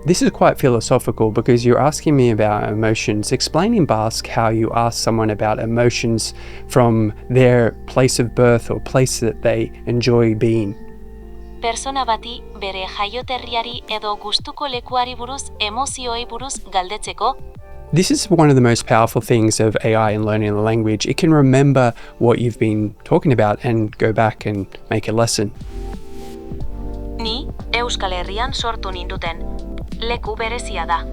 This is quite philosophical because you're asking me about emotions. Explain in Basque how you ask someone about emotions from their place of birth or place that they enjoy being. Persona bati bere jaioterriari edo gustuko lekuari buruz emozioei buruz galdetzeko. This is one of the most powerful things of AI and learning the language. It can remember what you've been talking about and go back and make a lesson. Ni Euskal Herrian sortu ninduten. Leku berezia da.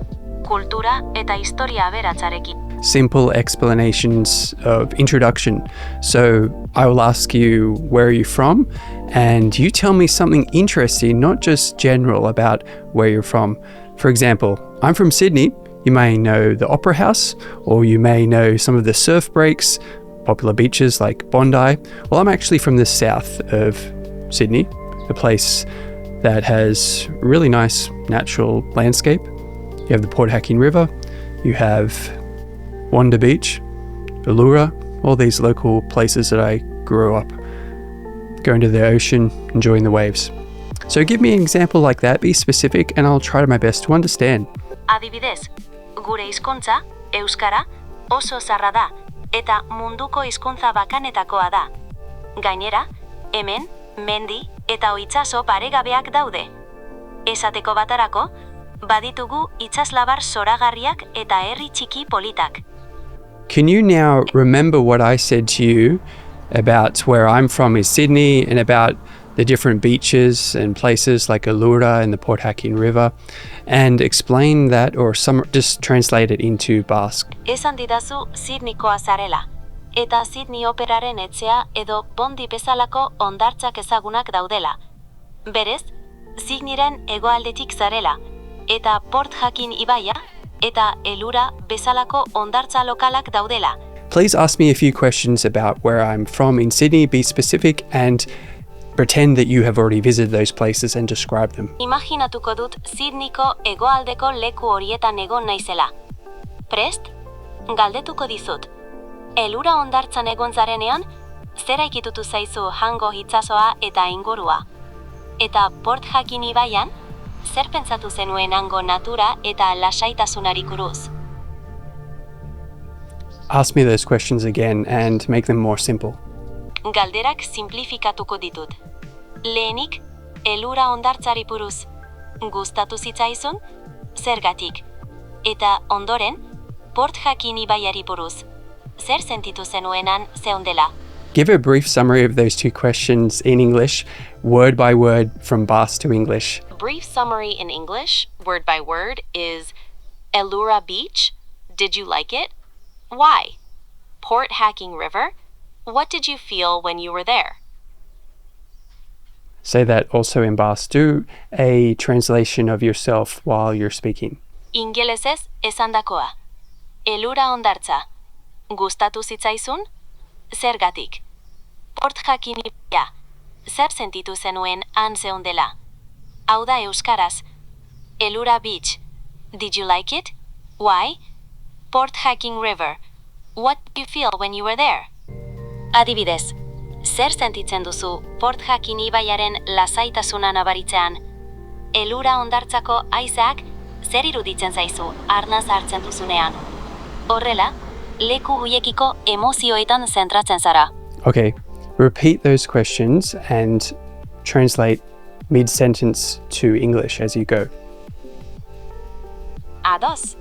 Kultura eta historia aberatsarekin. Simple explanations of introduction. So I will ask you, where are you from? And you tell me something interesting, not just general about where you're from. For example, I'm from Sydney. You may know the Opera House, or you may know some of the surf breaks, popular beaches like Bondi. Well, I'm actually from the south of Sydney, a place that has really nice natural landscape. You have the Port Hacking River, you have Wanda Beach, Allura, all these local places that I grew up going to the ocean, enjoying the waves. So give me an example like that, be specific, and I'll try my best to understand. Adibidez, gure hizkuntza, euskara, oso zaharra da, eta munduko hizkuntza bakanetakoa da. Gainera, hemen, mendi eta itsaso paregabeak daude. Esateko batarako, baditugu itsaslabar zoragarriak eta herri txiki politak. Can you now remember what I said to you about where I'm from is Sydney and about the different beaches and places like Allura and the Port Hacking River, and explain that, or just translate it into Basque? Esan didazu Sydneykoa zarela, eta Sydney Operaren etxea edo Bondi bezalako hondartzak ezagunak daudela. Berez, Sydneyren hegoaldetik zarela, eta Port Hacking ibaia eta Allura bezalako hondartza lokalak daudela. Please ask me a few questions about where I'm from in Sydney, be specific, and pretend that you have already visited those places and describe them. Imaginatuko dut Sydneyko hegoaldeko leku horietan egon naizela. Prest? Galdetuko dizut. Allura hondartzan egon zarenean, zera ikitutu zaizu Hango itsasoa eta ingurua. Eta Port Hacking ibaian, zer pentsatu zenuen hango natura eta lasaitasunari buruz? Ask me those questions again and make them more simple. Galderak simplifikatuko ditut. Lehenik, Allura hondartzari buruz. Gustatu zitzaizun? Zergatik. Eta ondoren, Port Hacking ibaiari buruz. Zer sentitu zenuenan zeundela? Give a brief summary of those two questions in English, word by word from Basque to English. Brief summary in English, word by word, is Allura Beach. Did you like it? Why? Port Hacking River. What did you feel when you were there? Say that also in Basque. Do a translation of yourself while you're speaking. Ingelesez esandakoa. Allura hondartza. Gustatu zitzaizun? Zergatik. Port Hacking ibaia. Zer sentitu zenuen han zeundela? Hau da euskaraz. Allura Beach. Did you like it? Why? Port Hacking River. What did you feel when you were there? Adibidez, zer sentitzen duzu Port Hacking ibaiaren lasaitasuna nabaritzean? Allura hondartzako haizeak zer iruditzen zaizu arnaz hartzen duzunean? Horrela, leku huiekiko emozioetan zentratzen zara. Okay, repeat those questions and translate mid-sentence to English as you go. Ados,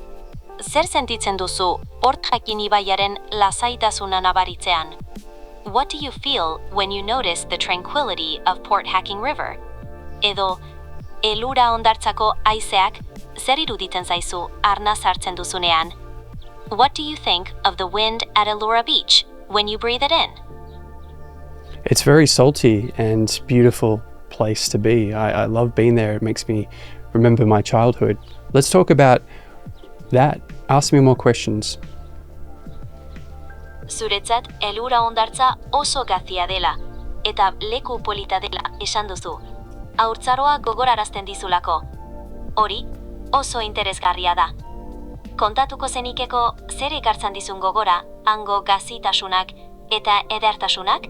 zer sentitzen duzu Port Hacking ibaiaren lasaitasuna nabaritzean? What do you feel when you notice the tranquility of Port Hacking River? Edo, Allura hondartzako haizeak zer iruditzen zaizu arnaz hartzen duzunean? What do you think of the wind at Allura Beach when you breathe it in? It's very salty and beautiful place to be. I love being there. It makes me remember my childhood. Let's talk about that. Ask me more questions. Zuretzat Allura hondartza oso gazia dela, eta leku polita dela esan duzu. Haurtzaroa gogorarazten dizulako. Hori, oso interesgarria da. Kontatuko zenikeko zer ekartzen dizun gogora, hango gazitasunak eta edertasunak?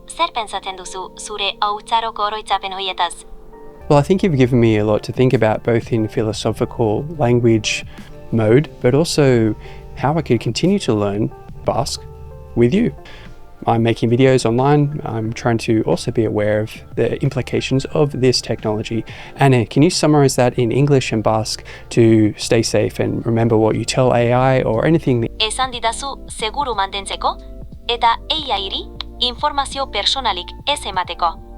Zer pentsatzen duzu zure haurtzaroko oroitzapen hoietaz? Well, I think you've given me a lot to think about, both in philosophical language mode, but also how I could continue to learn Basque with you. I'm making videos online. I'm trying to also be aware of the implications of this technology. Anne, can you summarize that in English and Basque to stay safe and remember what you tell AI or anything? Esan didazu seguru mantentzeko eta AI-ri informazio personalik ez emateko.